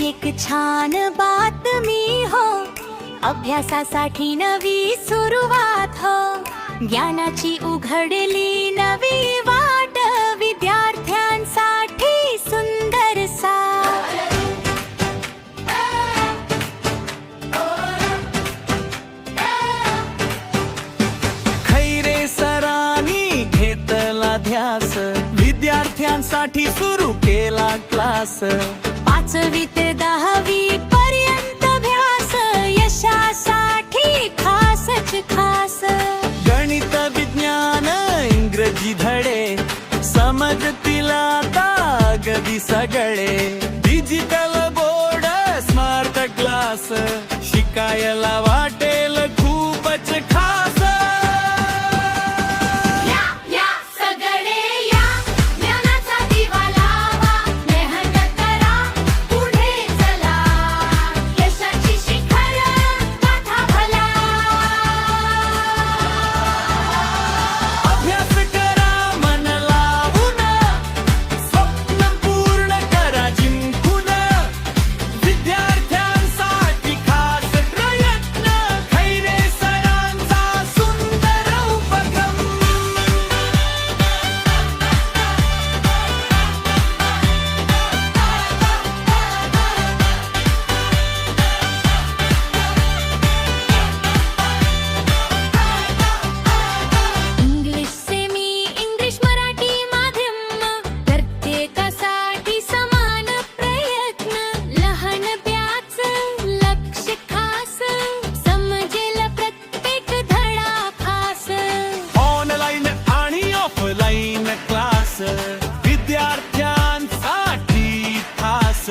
एक छान बातमी हो, अभ्यासासाठी नवी सुरुवात हो, ज्ञानाची उघडली नवी वाट, विद्यार्थ्यांसाठी सुंदर साथ. खैरे सरांनी घेतला ध्यास, विद्यार्थ्यांसाठी सुरू केला क्लास. 5वी ते 10वी पर्यंत अभ्यास, यशासाठी खासच खास. गणित विज्ञान इंग्रजी धडे, समजतील आता अगदी सगळे. डिजिटल बोर्ड स्मार्ट क्लास, शिकायला वाटेल खूपच खास. ऑफलाईन क्लास, विद्यार्थ्यांसाठी खास.